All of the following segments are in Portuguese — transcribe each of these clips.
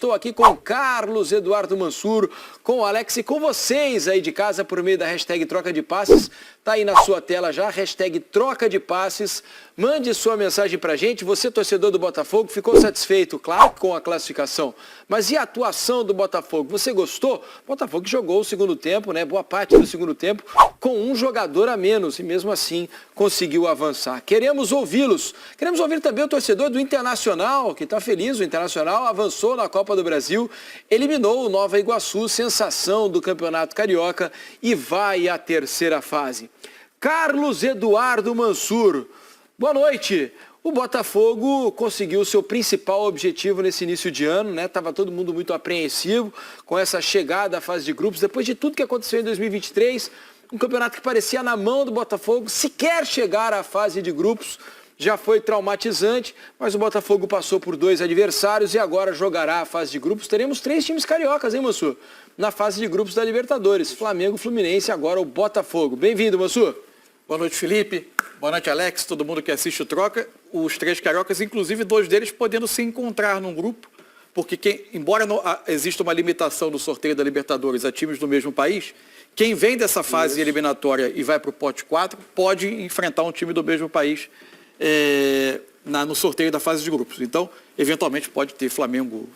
Estou aqui com o Carlos Eduardo Mansur, com o Alex e com vocês aí de casa por meio da hashtag Troca de Passes. Tá aí na sua tela já, hashtag Troca de Passes. Mande sua mensagem pra gente. Você, torcedor do Botafogo, ficou satisfeito, claro, com a classificação. Mas e a atuação do Botafogo? Você gostou? O Botafogo jogou o segundo tempo, né? Boa parte do segundo tempo, com um jogador a menos. E mesmo assim conseguiu avançar. Queremos ouvi-los. Queremos ouvir também o torcedor do Internacional, que está feliz. O Internacional avançou na Copa do Brasil, eliminou o Nova Iguaçu, sensação do Campeonato Carioca, e vai à terceira fase. Carlos Eduardo Mansur, boa noite. O Botafogo conseguiu o seu principal objetivo nesse início de ano, né? Tava todo mundo muito apreensivo com essa chegada à fase de grupos, depois de tudo que aconteceu em 2023, um campeonato que parecia na mão do Botafogo, sequer chegar à fase de grupos. Já foi traumatizante, mas o Botafogo passou por 2 adversários e agora jogará a fase de grupos. Teremos 3 times cariocas, hein, Mansur? Na fase de grupos da Libertadores. Flamengo, Fluminense, agora o Botafogo. Bem-vindo, Mansur. Boa noite, Felipe. Boa noite, Alex. Todo mundo que assiste o Troca. Os 3 cariocas, inclusive 2 deles podendo se encontrar num grupo, porque embora não exista uma limitação no sorteio da Libertadores a times do mesmo país, quem vem dessa fase eliminatória e vai para o pote 4 pode enfrentar um time do mesmo país no sorteio da fase de grupos. Então, eventualmente pode ter Flamengo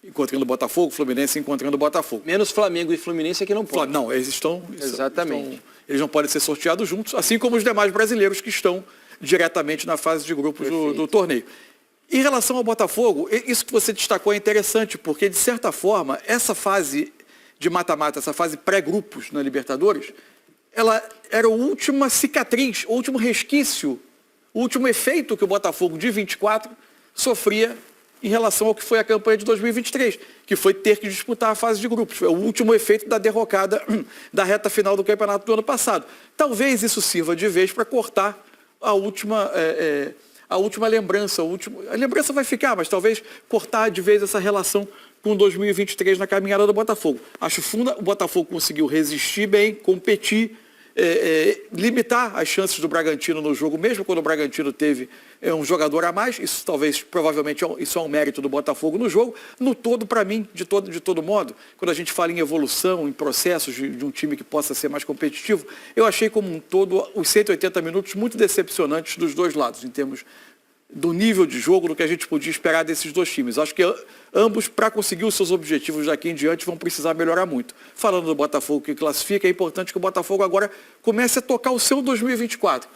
encontrando o Botafogo, Fluminense encontrando o Botafogo. Menos Flamengo e Fluminense é que não pode. Não, eles estão... Exatamente. Eles não podem ser sorteados juntos, assim como os demais brasileiros que estão diretamente na fase de grupos do torneio. Em relação ao Botafogo, isso que você destacou é interessante, porque, de certa forma, essa fase de mata-mata, essa fase pré-grupos na Libertadores, ela era a última cicatriz, o último resquício, o último efeito que o Botafogo de 24 sofria em relação ao que foi a campanha de 2023, que foi ter que disputar a fase de grupos. Foi o último efeito da derrocada da reta final do campeonato do ano passado. Talvez isso sirva de vez para cortar a última lembrança. A lembrança vai ficar, mas talvez cortar de vez essa relação com 2023 na caminhada do Botafogo. Acho funda, o Botafogo conseguiu resistir bem, competir, limitar as chances do Bragantino no jogo, mesmo quando o Bragantino teve um jogador a mais. Isso provavelmente, isso é um mérito do Botafogo no jogo. No todo, para mim, de todo modo, quando a gente fala em evolução, em processos de um time que possa ser mais competitivo, eu achei como um todo os 180 minutos muito decepcionantes dos dois lados, em termos do nível de jogo, do que a gente podia esperar desses 2 times. Acho que ambos, para conseguir os seus objetivos daqui em diante, vão precisar melhorar muito. Falando do Botafogo que classifica, é importante que o Botafogo agora comece a tocar o seu 2024.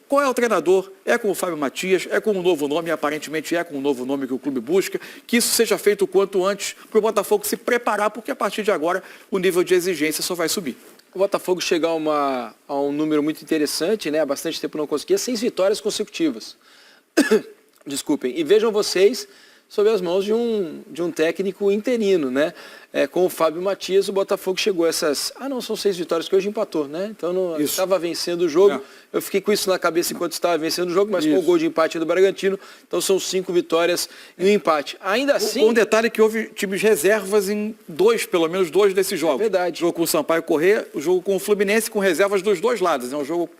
Qual é o treinador? É com o Fábio Matias, é com um novo nome, aparentemente é com um novo nome que o clube busca, que isso seja feito o quanto antes para o Botafogo se preparar, porque a partir de agora o nível de exigência só vai subir. O Botafogo chega a um número muito interessante, né? Há bastante tempo não conseguia, 6 vitórias consecutivas. Desculpem. E vejam vocês sob as mãos de um técnico interino, né? Com o Fábio Matias, o Botafogo chegou a essas... são 6 vitórias que hoje empatou, né? Então estava vencendo o jogo. Eu fiquei com isso na cabeça enquanto estava vencendo o jogo, mas com o gol de empate do Bragantino, então são 5 vitórias e um empate. Ainda assim... Um detalhe que houve times reservas em pelo menos dois desses jogos. É verdade. O jogo com o Sampaio Corrêa, o jogo com o Fluminense, com reservas dos 2 lados. É um jogo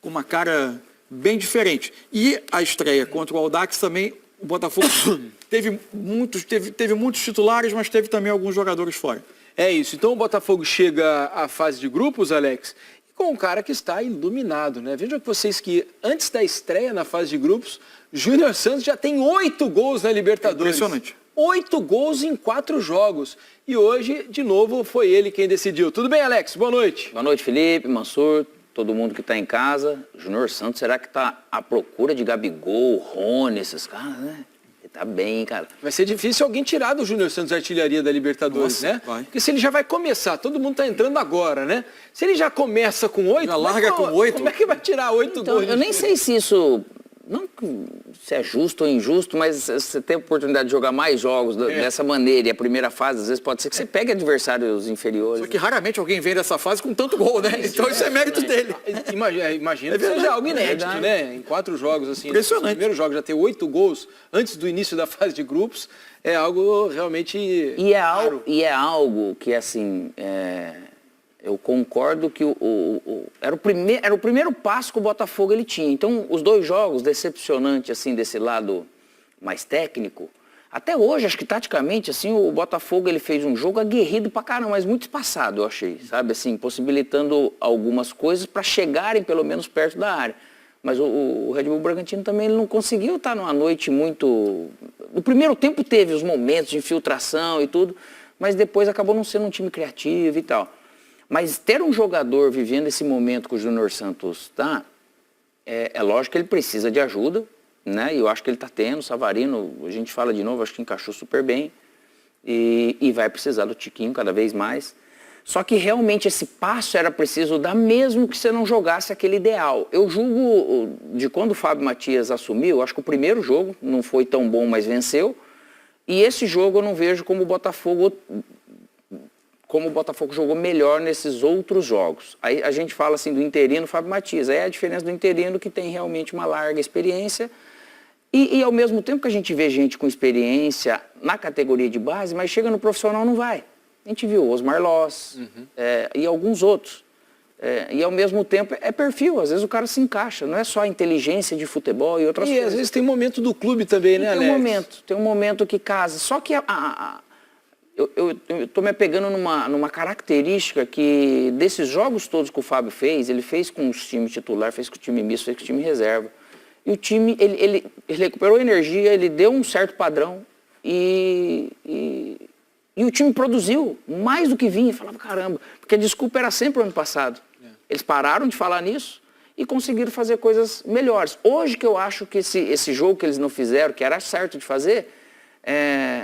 com uma cara bem diferente. E a estreia contra o Audax também, o Botafogo teve muitos titulares, mas teve também alguns jogadores fora. É isso. Então o Botafogo chega à fase de grupos, Alex, e com um cara que está iluminado, né? Vejam vocês que antes da estreia na fase de grupos, Júnior Santos já tem 8 gols na Libertadores. Impressionante. 8 gols em 4 jogos. E hoje, de novo, foi ele quem decidiu. Tudo bem, Alex? Boa noite. Boa noite, Felipe, Mansur, todo mundo que está em casa. Júnior Santos, será que está à procura de Gabigol, Rony, esses caras, né? Ele tá bem, cara. Vai ser difícil alguém tirar do Júnior Santos a artilharia da Libertadores, né? Vai. Porque se ele já vai começar, todo mundo está entrando agora, né? Se ele já começa com 8, já larga com 8. Como é que vai tirar 8 então, gols? Eu nem sei se isso... Não se é justo ou injusto, mas você tem a oportunidade de jogar mais jogos dessa maneira, e a primeira fase, às vezes, pode ser que você pegue adversários inferiores. Só que raramente alguém vem dessa fase com tanto gol, né? Então isso é mérito dele. Imagina que seja algo inédito, né? Em 4 jogos, assim. Impressionante. No primeiro jogo já ter 8 gols antes do início da fase de grupos, é algo realmente raro. E é algo que, assim... Eu concordo que era o primeiro passo que o Botafogo ele tinha. Então, os 2 jogos decepcionantes, assim, desse lado mais técnico, Até hoje, acho que taticamente, assim, o Botafogo ele fez um jogo aguerrido pra caramba, mas muito espaçado, eu achei, sabe? Assim, possibilitando algumas coisas para chegarem pelo menos perto da área. Mas o Red Bull Bragantino também ele não conseguiu estar numa noite muito... No primeiro tempo teve os momentos de infiltração e tudo, mas depois acabou não sendo um time criativo e tal. Mas ter um jogador vivendo esse momento que o Júnior Santos está, é lógico que ele precisa de ajuda, né? E eu acho que ele está tendo, o Savarino, a gente fala de novo, acho que encaixou super bem. E vai precisar do Tiquinho cada vez mais. Só que realmente esse passo era preciso dar mesmo que você não jogasse aquele ideal. Eu julgo de quando o Fábio Matias assumiu, acho que o primeiro jogo não foi tão bom, mas venceu. E esse jogo eu não vejo como o Botafogo jogou melhor nesses outros jogos. Aí a gente fala assim do interino Fábio Matias. Aí é a diferença do interino que tem realmente uma larga experiência. E ao mesmo tempo que a gente vê gente com experiência na categoria de base, mas chega no profissional não vai. A gente viu o Osmar Loss e alguns outros. E ao mesmo tempo é perfil, às vezes o cara se encaixa, não é só a inteligência de futebol e outras coisas. E às vezes tem momento do clube também, né, Alex? Tem um momento que casa. Só que eu estou me apegando numa característica que desses jogos todos que o Fábio fez, ele fez com os times titular, fez com o time misto, fez com o time reserva. E o time, ele recuperou energia, ele deu um certo padrão e o time produziu mais do que vinha. Eu falava, caramba, porque a desculpa era sempre o ano passado. Eles pararam de falar nisso e conseguiram fazer coisas melhores. Hoje que eu acho que esse jogo que eles não fizeram, que era certo de fazer,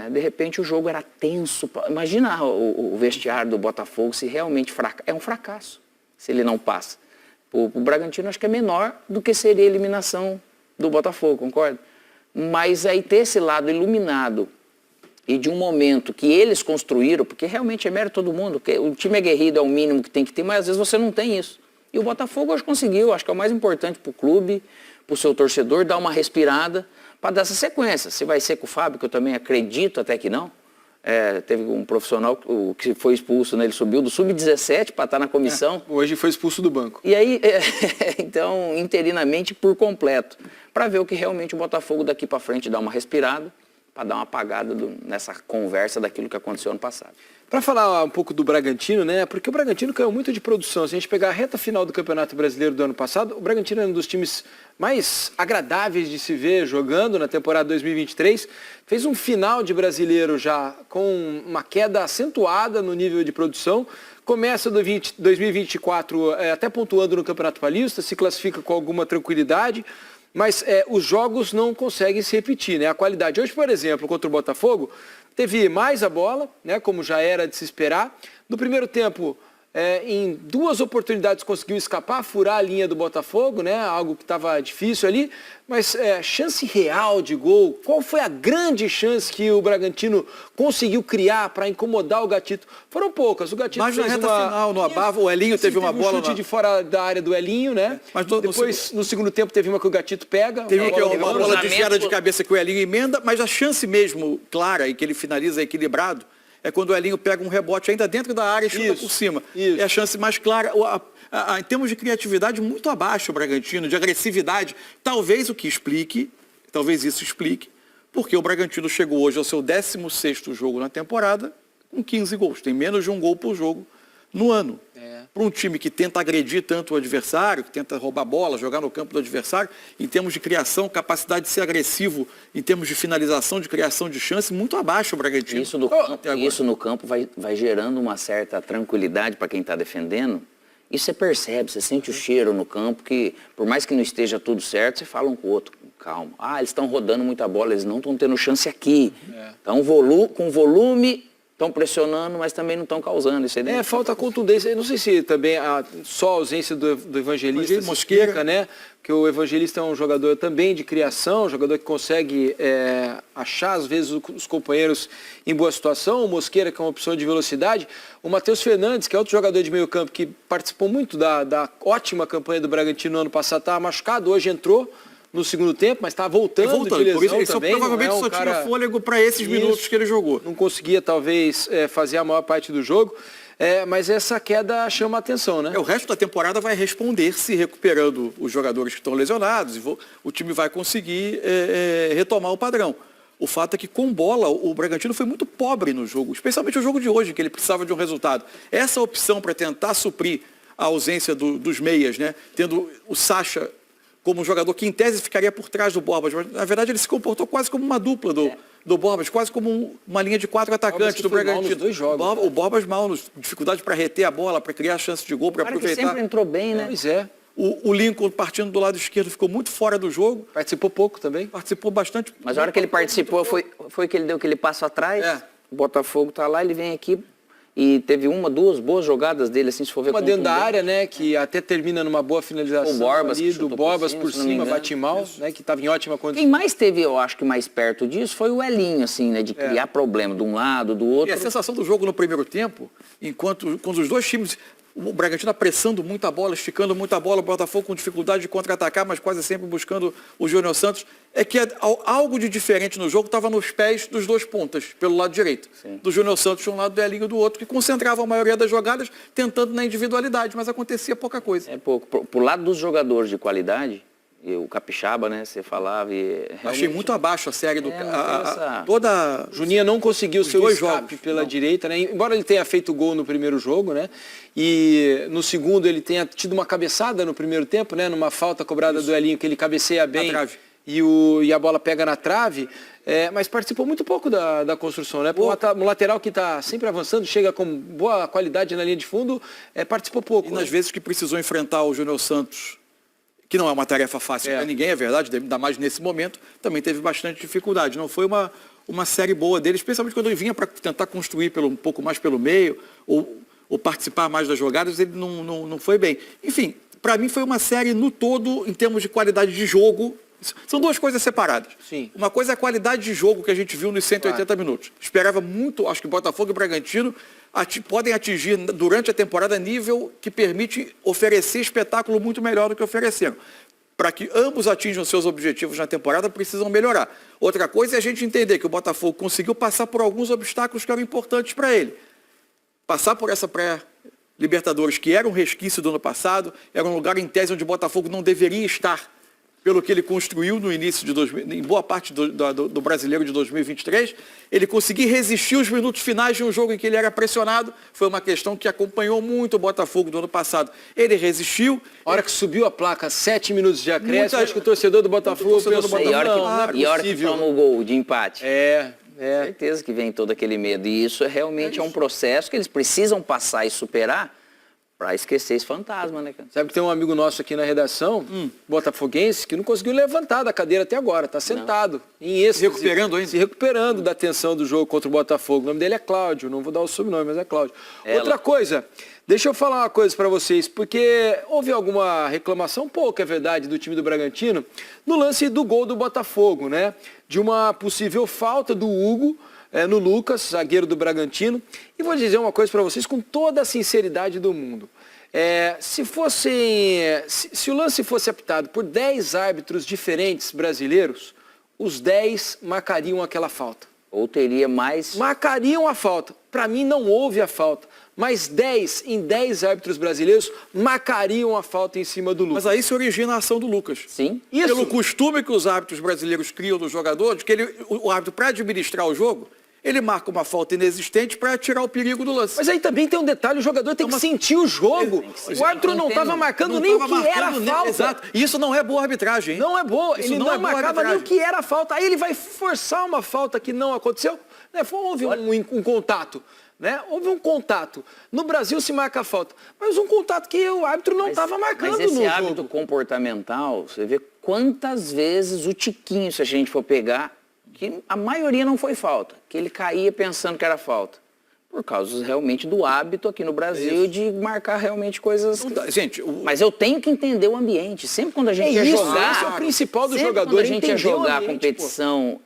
de repente o jogo era tenso. Imagina o vestiário do Botafogo se realmente é um fracasso, se ele não passa. O Bragantino acho que é menor do que seria a eliminação do Botafogo, concorda? Mas aí ter esse lado iluminado e de um momento que eles construíram, porque realmente é mérito de todo mundo, porque o time aguerrido é o mínimo que tem que ter, mas às vezes você não tem isso. E o Botafogo hoje conseguiu, acho que é o mais importante para o clube, para o seu torcedor, dar uma respirada para dar essa sequência. Se vai ser com o Fábio, que eu também acredito até que não. Teve um profissional que foi expulso, né? Ele subiu do sub-17 para estar na comissão. Hoje foi expulso do banco. E aí, então, interinamente por completo, para ver o que realmente o Botafogo daqui para frente dá uma respirada, para dar uma apagada nessa conversa daquilo que aconteceu ano passado. Para falar um pouco do Bragantino, né? Porque o Bragantino caiu muito de produção. Se a gente pegar a reta final do Campeonato Brasileiro do ano passado, o Bragantino é um dos times mais agradáveis de se ver jogando na temporada 2023. Fez um final de brasileiro já com uma queda acentuada no nível de produção. Começa 2024 até pontuando no Campeonato Paulista, se classifica com alguma tranquilidade. Mas os jogos não conseguem se repetir, né? A qualidade. Hoje, por exemplo, contra o Botafogo, teve mais a bola, né? Como já era de se esperar. No primeiro tempo, em 2 oportunidades conseguiu escapar, furar a linha do Botafogo, né? Algo que estava difícil ali. Mas chance real de gol, qual foi a grande chance que o Bragantino conseguiu criar para incomodar o Gatito? Foram poucas. O Gatito mas na reta final, no Abava, o Elinho teve uma bola... um chute de fora da área do Elinho, né? Mas depois, no segundo tempo, teve uma que o Gatito pega. Teve uma bola desviada de cabeça que o Elinho emenda, mas a chance mesmo clara e que ele finaliza equilibrado é quando o Elinho pega um rebote ainda dentro da área e chuta por cima. Isso. É a chance mais clara. Em termos de criatividade, muito abaixo o Bragantino, de agressividade. Talvez isso explique, porque o Bragantino chegou hoje ao seu 16º jogo na temporada com 15 gols. Tem menos de um gol por jogo no ano. Para um time que tenta agredir tanto o adversário, que tenta roubar a bola, jogar no campo do adversário, em termos de criação, capacidade de ser agressivo, em termos de finalização, de criação de chance, muito abaixo o Bragantino. Isso no campo vai gerando uma certa tranquilidade para quem está defendendo. Isso você percebe, você sente o cheiro no campo, que por mais que não esteja tudo certo, você fala um com o outro, calma. Eles estão rodando muita bola, eles não estão tendo chance aqui. Então, com volume, estão pressionando, mas também não estão causando. Isso aí falta contundência. Eu não sei se também só a ausência do Evangelista Mosqueira, né? Que o Evangelista é um jogador também de criação, um jogador que consegue achar, às vezes, os companheiros em boa situação. O Mosqueira, que é uma opção de velocidade. O Matheus Fernandes, que é outro jogador de meio campo, que participou muito da ótima campanha do Bragantino no ano passado, estava machucado, hoje entrou no segundo tempo, mas está voltando de lesão por isso, também. Provavelmente só tinha fôlego para esses minutos que ele jogou. Não conseguia, talvez, fazer a maior parte do jogo. Mas essa queda chama a atenção, né? O resto da temporada vai responder se recuperando os jogadores que estão lesionados. O time vai conseguir retomar o padrão. O fato é que com bola o Bragantino foi muito pobre no jogo, especialmente o jogo de hoje, que ele precisava de um resultado. Essa opção para tentar suprir a ausência dos meias, né? Tendo o Sacha como um jogador que em tese ficaria por trás do Borbas, mas na verdade ele se comportou quase como uma dupla do Borbas, quase como uma linha de 4 atacantes do Bragantino. Nos 2 jogos, o Borbas mal, dificuldade para reter a bola, para criar chance de gol, para aproveitar. Que sempre entrou bem, né? Pois é. O Lincoln, partindo do lado esquerdo, ficou muito fora do jogo. Participou pouco também. Participou bastante. Mas a hora que ele participou foi que ele deu aquele passo atrás. É. O Botafogo tá lá, ele vem aqui e teve 1, 2 boas jogadas dele, assim, se for ver. Uma dentro da área, né, que até termina numa boa finalização. O Borbas, ali, que do chutou Borbas por cima, se não me engano. bate mal, né, que estava em ótima condição. Quem mais teve, eu acho que mais perto disso, foi o Elinho, assim, né, de criar problema de um lado, do outro. E a sensação do jogo no primeiro tempo, quando os dois times, o Bragantino apressando muita bola, esticando muita bola, o Botafogo com dificuldade de contra-atacar, mas quase sempre buscando o Júnior Santos, é que algo de diferente no jogo estava nos pés dos dois pontas, pelo lado direito. Sim. Do Júnior Santos de um lado, do Elinho do outro, que concentrava a maioria das jogadas, tentando na individualidade, mas acontecia pouca coisa. É pouco. Pro lado dos jogadores de qualidade, e o Capixaba, né, você falava... Achei muito abaixo a série do... essa... toda... Juninho não conseguiu seu dois escape jogos, pela não. direita, né? Embora ele tenha feito gol no primeiro jogo, né? E no segundo ele tenha tido uma cabeçada no primeiro tempo, né? Numa falta cobrada do Elinho, que ele cabeceia bem e a bola pega na trave. Mas participou muito pouco da construção, né? Um lateral que está sempre avançando, chega com boa qualidade na linha de fundo, participou pouco. E nas vezes que precisou enfrentar o Júnior Santos, que não é uma tarefa fácil para ninguém, é verdade, ainda mais nesse momento, também teve bastante dificuldade. Não foi uma série boa dele, especialmente quando ele vinha para tentar construir um pouco mais pelo meio, ou participar mais das jogadas, ele não foi bem. Enfim, para mim foi uma série no todo, em termos de qualidade de jogo. São duas coisas separadas. Sim. Uma coisa é a qualidade de jogo que a gente viu nos 180 minutos. Esperava muito, acho que Botafogo e Bragantino podem atingir durante a temporada nível que permite oferecer espetáculo muito melhor do que ofereceram. Para que ambos atinjam seus objetivos na temporada, precisam melhorar. Outra coisa é a gente entender que o Botafogo conseguiu passar por alguns obstáculos que eram importantes para ele. Passar por essa pré-Libertadores, que era um resquício do ano passado, era um lugar em tese onde o Botafogo não deveria estar, pelo que ele construiu no início em boa parte do Brasileiro de 2023, ele conseguir resistir os minutos finais de um jogo em que ele era pressionado, foi uma questão que acompanhou muito o Botafogo do ano passado. Ele resistiu. A hora que subiu a placa, 7 minutos de acréscimo, acho que o torcedor do Botafogo pensou, e a hora que toma o gol de empate. Certeza que vem todo aquele medo. E isso realmente é um processo que eles precisam passar e superar para esquecer esse fantasma, né, cara? Sabe que tem um amigo nosso aqui na redação, botafoguense, que não conseguiu levantar da cadeira até agora, está sentado, em êxtase. Recuperando ainda? Se recuperando da tensão do jogo contra o Botafogo. O nome dele é Cláudio, não vou dar o sobrenome, mas é Cláudio. Outra coisa, deixa eu falar uma coisa para vocês, porque houve alguma reclamação, pouco é verdade, do time do Bragantino, no lance do gol do Botafogo, né? De uma possível falta do Hugo, no Lucas, zagueiro do Bragantino. E vou dizer uma coisa para vocês com toda a sinceridade do mundo. Se o lance fosse apitado por 10 árbitros diferentes brasileiros, os 10 marcariam aquela falta. Ou teria mais... Marcariam a falta. Para mim não houve a falta. Mas 10 árbitros brasileiros marcariam a falta em cima do Lucas. Mas aí se origina a ação do Lucas. Sim. Isso. Pelo costume que os árbitros brasileiros criam dos jogadores, que o árbitro, para administrar o jogo, ele marca uma falta inexistente para tirar o perigo do lance. Mas aí também tem um detalhe, o jogador tem que sentir o jogo. O árbitro não estava marcando nem o que era a falta. Exato. E isso não é boa arbitragem, hein? Não é boa. Ele não marcava nem o que era a falta. Aí ele vai forçar uma falta que não aconteceu. Houve um contato. Né? Houve um contato. No Brasil se marca a falta. Mas um contato que o árbitro não estava marcando no jogo. Mas esse hábito comportamental, você vê quantas vezes o Tiquinho, se a gente for pegar, que a maioria não foi falta, que ele caía pensando que era falta. Por causa realmente do hábito aqui no Brasil de marcar realmente coisas... Gente, Mas eu tenho que entender o ambiente. Sempre quando a gente ia jogar... Esse é o principal do jogador. Quando a gente ia jogar a competição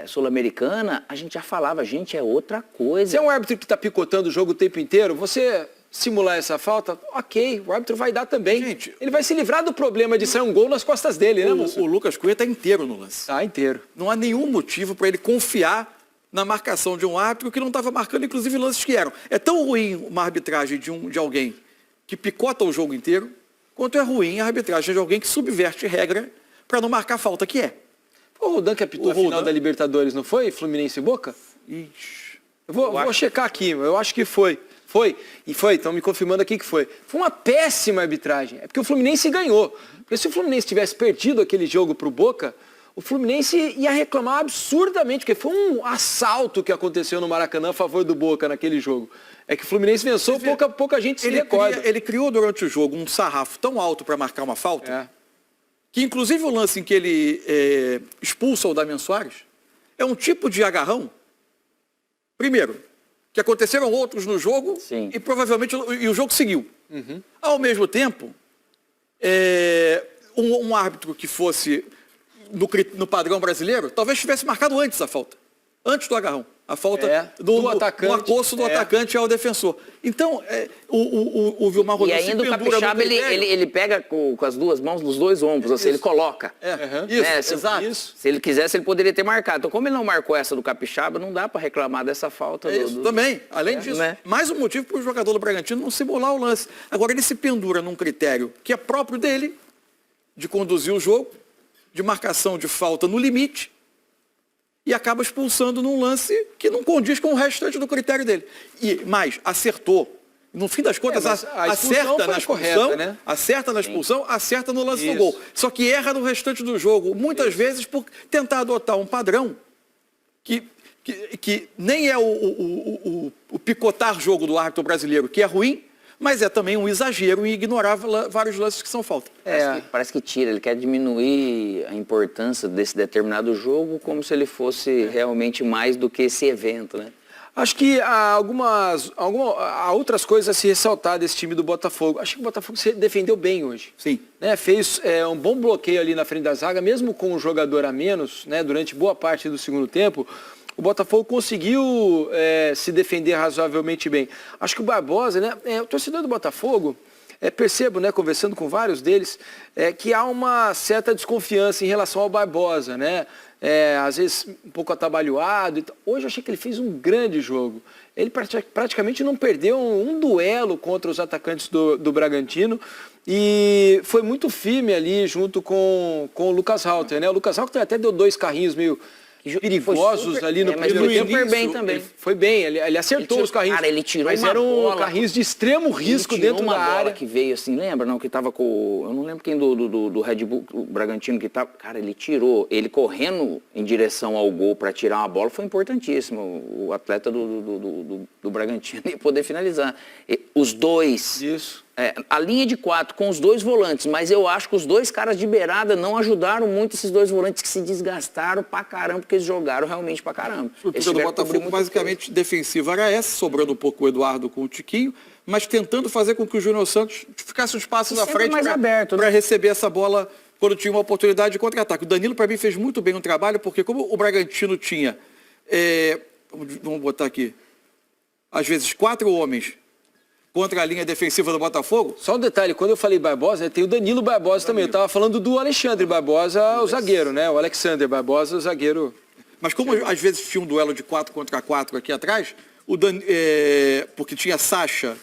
sul-americana, a gente já falava, gente, é outra coisa. Se é um árbitro que está picotando o jogo o tempo inteiro, você simular essa falta, ok, o árbitro vai dar também. Gente, ele vai se livrar do problema de sair um gol nas costas dele, né, moço? O Lucas Cunha está inteiro no lance. Tá inteiro. Não há nenhum motivo para ele confiar na marcação de um árbitro que não estava marcando, inclusive, lances que eram. É tão ruim uma arbitragem de alguém que picota o jogo inteiro, quanto é ruim a arbitragem de alguém que subverte regra para não marcar a falta que é. O Roldan que apitou a final da Libertadores, não foi? Fluminense e Boca? Ixi. Eu vou checar aqui, eu acho que foi. Foi, estão me confirmando aqui que foi. Foi uma péssima arbitragem. É porque o Fluminense ganhou. Porque se o Fluminense tivesse perdido aquele jogo pro Boca, o Fluminense ia reclamar absurdamente, porque foi um assalto que aconteceu no Maracanã a favor do Boca naquele jogo. É que o Fluminense venceu, pouca gente se recorda. Ele criou durante o jogo um sarrafo tão alto para marcar uma falta, que inclusive o lance em que ele expulsa o Damian Soares é um tipo de agarrão. Primeiro, que aconteceram outros no jogo. Sim. E provavelmente o jogo seguiu. Ao mesmo tempo, um árbitro que fosse no padrão brasileiro, talvez tivesse marcado antes a falta. Antes do agarrão. A falta do atacante. O acosso do atacante ao defensor. Então, o Vilmar Roldan E ainda o Capixaba, ele pega com as duas mãos nos dois ombros, assim, ele coloca. Exato. Se ele quisesse, ele poderia ter marcado. Então, como ele não marcou essa do Capixaba, não dá para reclamar dessa falta. Também, além disso, mais um motivo para o jogador do Bragantino não simular o lance. Agora, ele se pendura num critério que é próprio dele, de conduzir o jogo, de marcação de falta no limite, e acaba expulsando num lance que não condiz com o restante do critério dele. Mas acertou. No fim das contas, acerta na expulsão, correta, né? Acerta na expulsão, acerta no lance do gol. Só que erra no restante do jogo, muitas vezes por tentar adotar um padrão que nem é o picotar jogo do árbitro brasileiro, que é ruim, mas é também um exagero em ignorar vários lances que são falta. Parece que tira, ele quer diminuir a importância desse determinado jogo como se ele fosse realmente mais do que esse evento, né? Acho que há outras coisas a se ressaltar desse time do Botafogo. Acho que o Botafogo se defendeu bem hoje. Sim. Né? Fez um bom bloqueio ali na frente da zaga, mesmo com um jogador a menos, né? Durante boa parte do segundo tempo. O Botafogo conseguiu se defender razoavelmente bem. Acho que o Barbosa, né, o torcedor do Botafogo, percebo, né, conversando com vários deles, que há uma certa desconfiança em relação ao Barbosa, né? Às vezes um pouco atabalhoado. Hoje eu achei que ele fez um grande jogo. Ele praticamente não perdeu um duelo contra os atacantes do Bragantino e foi muito firme ali junto com o Lucas Halter, né? O Lucas Halter até deu 2 carrinhos meio perigosos ali no primeiro tempo. Super bem também. Foi bem, ele acertou os carrinhos. Cara, ele tirou mas uma eram bola, carrinhos de extremo risco dentro da área. Que veio assim, lembra? Não, que tava com... Eu não lembro quem do Red Bull, o Bragantino que tava... Cara, ele tirou, ele correndo em direção ao gol para tirar uma bola foi importantíssimo. O atleta do Bragantino ia poder finalizar. Os dois... Isso. A linha de 4 com os 2 volantes, mas eu acho que os 2 caras de beirada não ajudaram muito esses 2 volantes que se desgastaram pra caramba, porque eles jogaram realmente pra caramba. A estrutura do Botafogo basicamente defensiva era essa, sobrando um pouco o Eduardo com o Tiquinho, mas tentando fazer com que o Júnior Santos ficasse uns passos à frente para receber essa bola quando tinha uma oportunidade de contra-ataque. O Danilo, para mim, fez muito bem o trabalho, porque como o Bragantino tinha, vamos botar aqui, às vezes 4 homens contra a linha defensiva do Botafogo. Só um detalhe, quando eu falei Barbosa, tem o Danilo Barbosa também. Eu estava falando do Alexandre Barbosa, o zagueiro, né? O Alexander Barbosa, o zagueiro. Mas como às vezes tinha um duelo de 4 contra 4 aqui atrás, porque tinha Sacha,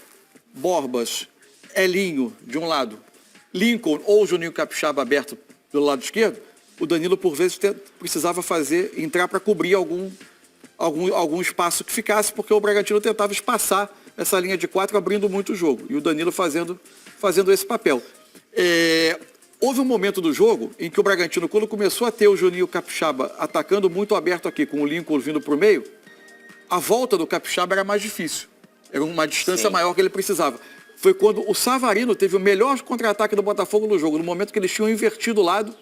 Borbas, Elinho de um lado, Lincoln ou Juninho Capixaba aberto pelo lado esquerdo, o Danilo por vezes precisava entrar para cobrir algum espaço que ficasse, porque o Bragantino tentava espaçar essa linha de 4 abrindo muito o jogo. E o Danilo fazendo esse papel. Houve um momento do jogo em que o Bragantino, quando começou a ter o Juninho Capixaba atacando muito aberto aqui, com o Lincoln vindo para o meio, a volta do Capixaba era mais difícil. Era uma distância maior que ele precisava. Foi quando o Savarino teve o melhor contra-ataque do Botafogo no jogo, no momento que eles tinham invertido o lado,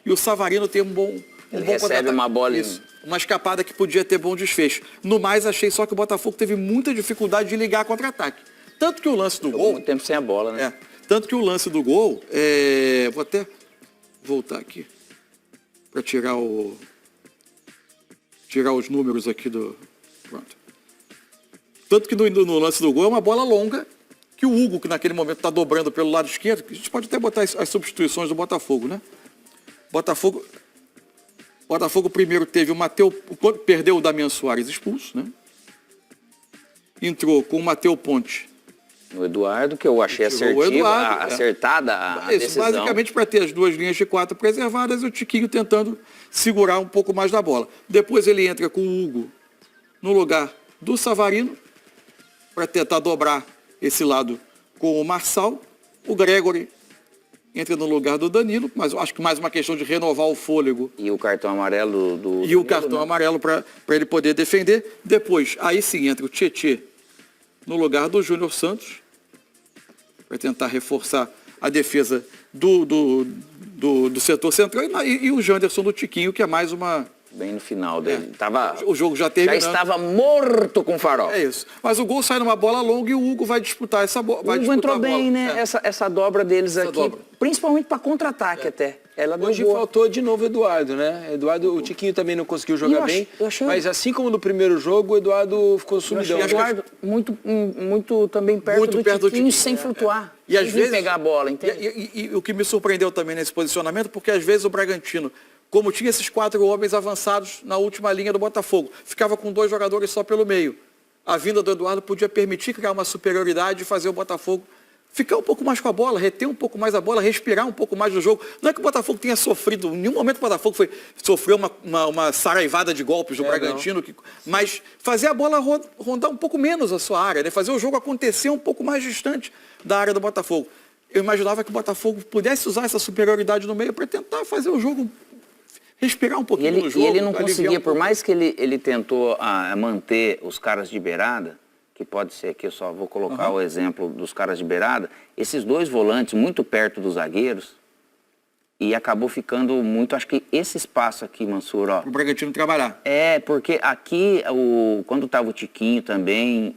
e o Savarino teve um bom recebe uma bola. Uma escapada que podia ter bom desfecho. No mais, achei só que o Botafogo teve muita dificuldade de ligar contra-ataque. Tanto que o lance do gol... muito tempo sem a bola, né? Tanto que o lance do gol... Vou até voltar aqui para tirar os números aqui do... Pronto. Tanto que no lance do gol é uma bola longa que o Hugo, que naquele momento está dobrando pelo lado esquerdo, a gente pode até botar as substituições do Botafogo, né? Botafogo primeiro teve o Matheus, perdeu o Damian Soares expulso, né? Entrou com o Matheus Ponte O Eduardo, que eu achei Tirou o assertivo, Eduardo, acertada a Isso, decisão. basicamente para ter as duas linhas de 4 preservadas e o Tiquinho tentando segurar um pouco mais da bola. Depois ele entra com o Hugo no lugar do Savarino, para tentar dobrar esse lado com o Marçal. O Gregory entra no lugar do Danilo, mas eu acho que mais uma questão de renovar o fôlego. E o cartão amarelo do E o cartão amarelo para ele poder defender. Depois, aí sim, entra o Tietê no lugar do Júnior Santos, para tentar reforçar a defesa do setor central. E o Janderson do Tiquinho, que é mais uma... Bem no final dele. O jogo já Já terminando. estava morto com o farol. É isso. Mas o gol sai numa bola longa e o Hugo vai disputar essa bola. O Hugo entrou bem, né? Essa dobra deles aqui. dobra. Principalmente para contra-ataque até. Ela deu Hoje boa. faltou de novo o Eduardo, né? O Tiquinho também não conseguiu jogar bem, eu achei- mas assim como no primeiro jogo, o Eduardo ficou Eu achei sumidão. o Eduardo muito também perto Muito do perto do Tiquinho, Tiquinho, sem flutuar. E às sem vir vezes pegar a bola, entende? E o que me surpreendeu também nesse posicionamento, porque às vezes o Bragantino, como tinha esses 4 homens avançados na última linha do Botafogo, ficava com 2 jogadores só pelo meio. A vinda do Eduardo podia permitir criar uma superioridade e fazer o Botafogo ficar um pouco mais com a bola, reter um pouco mais a bola, respirar um pouco mais do jogo. Não é que o Botafogo tenha sofrido, em nenhum momento o Botafogo sofreu uma saraivada de golpes do Bragantino, mas fazer a bola rondar um pouco menos a sua área, né? Fazer o jogo acontecer um pouco mais distante da área do Botafogo. Eu imaginava que o Botafogo pudesse usar essa superioridade no meio para tentar fazer o jogo respirar um pouquinho no jogo. E ele não aliviar conseguia, um por pouco. mais que ele tentou manter os caras de beirada, que pode ser que eu só vou colocar o exemplo dos caras de beirada, esses 2 volantes muito perto dos zagueiros, e acabou ficando muito, acho que esse espaço aqui, Mansur, ó. O Bragantino trabalhar. É, porque aqui, quando estava o Tiquinho também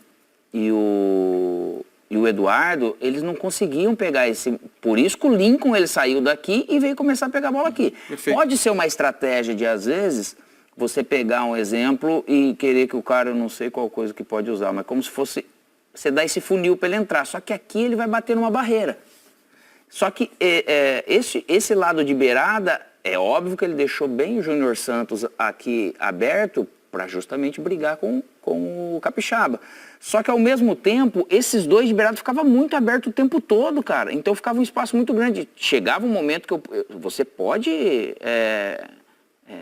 e o Eduardo, eles não conseguiam pegar esse... Por isso que o Lincoln, ele saiu daqui e veio começar a pegar a bola aqui. Perfeito. Pode ser uma estratégia de, às vezes, você pegar um exemplo e querer que o cara, eu não sei qual coisa que pode usar, mas como se fosse... Você dá esse funil para ele entrar, só que aqui ele vai bater numa barreira. Só que esse lado de beirada, é óbvio que ele deixou bem o Júnior Santos aqui aberto para justamente brigar com o Capixaba. Só que ao mesmo tempo, esses 2 de beirada ficavam muito abertos o tempo todo, cara. Então ficava um espaço muito grande. Chegava um momento que você pode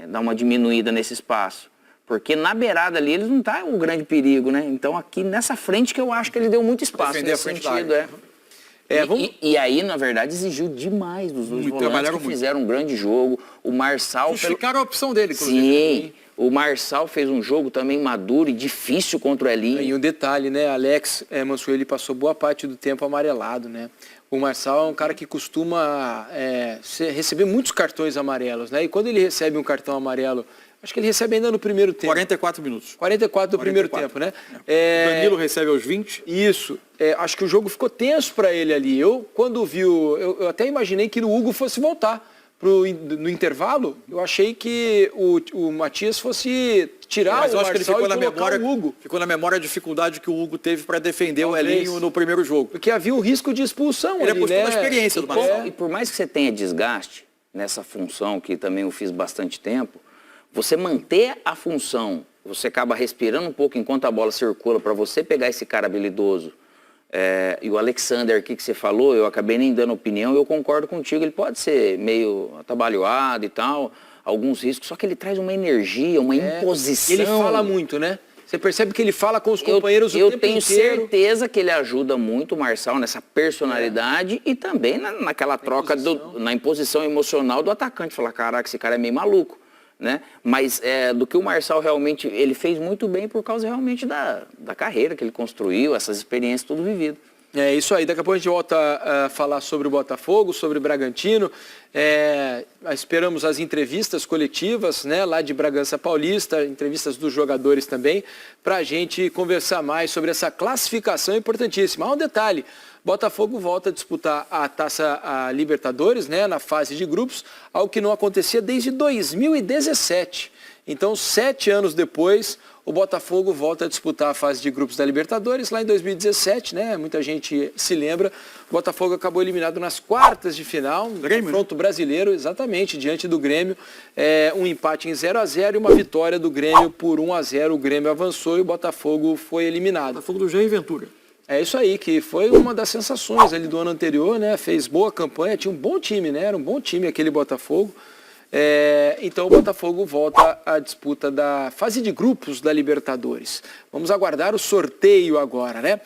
dar uma diminuída nesse espaço. Porque na beirada ali eles não tá o grande perigo, né? Então aqui nessa frente que eu acho que ele deu muito espaço Defender nesse a frente da sentido, área. E aí, na verdade, exigiu demais dos 2 volantes trabalharam que muito. fizeram um grande jogo. O Marçal... Justificaram a opção dele, inclusive. Sim, o Marçal fez um jogo também maduro e difícil contra o Elinho. E um detalhe, né? Alex Mansur, ele passou boa parte do tempo amarelado, né? O Marçal é um cara que costuma receber muitos cartões amarelos, né? E quando ele recebe um cartão amarelo, acho que ele recebe ainda no primeiro tempo. 44 minutos. 44 do primeiro tempo, né? O Danilo recebe aos 20. Isso. Acho que o jogo ficou tenso para ele ali. Quando vi eu até imaginei que o Hugo fosse voltar no intervalo. Eu achei que o Matias fosse tirar Mas o eu acho que ele Marçal ficou e na colocar memória, o Hugo. ficou na memória a dificuldade que o Hugo teve para defender Talvez. o Elinho no primeiro jogo. Porque havia um risco de expulsão Ele ali, apostou né? na experiência do Marçal. E por mais que você tenha desgaste nessa função, que também eu fiz bastante tempo, você manter a função, você acaba respirando um pouco enquanto a bola circula para você pegar esse cara habilidoso. E o Alexander aqui que você falou, eu acabei nem dando opinião, eu concordo contigo, ele pode ser meio atabalhoado e tal, alguns riscos, só que ele traz uma energia, uma imposição. Ele fala muito, né? Você percebe que ele fala com os companheiros o tempo Eu tenho inteiro. certeza que ele ajuda muito o Marçal nessa personalidade e também naquela troca, na imposição emocional do atacante. Falar, caraca, esse cara é meio maluco. Né? Mas do que o Marçal realmente, ele fez muito bem por causa realmente da carreira que ele construiu, essas experiências tudo vivido. É isso aí, daqui a pouco a gente volta a falar sobre o Botafogo, sobre o Bragantino. Esperamos as entrevistas coletivas, né, lá de Bragança Paulista, entrevistas dos jogadores também, para a gente conversar mais sobre essa classificação importantíssima. Há um detalhe, Botafogo volta a disputar a Taça Libertadores, né, na fase de grupos, algo que não acontecia desde 2017. Então, 7 anos depois, o Botafogo volta a disputar a fase de grupos da Libertadores, lá em 2017, né? Muita gente se lembra. O Botafogo acabou eliminado nas quartas de final, no confronto brasileiro, exatamente, diante do Grêmio. Um empate em 0-0 e uma vitória do Grêmio por 1-0. O Grêmio avançou e o Botafogo foi eliminado. Botafogo do Jair Ventura. É isso aí, que foi uma das sensações ali do ano anterior, né? Fez boa campanha, tinha um bom time, né? Era um bom time aquele Botafogo. Então o Botafogo volta à disputa da fase de grupos da Libertadores. Vamos aguardar o sorteio agora, né?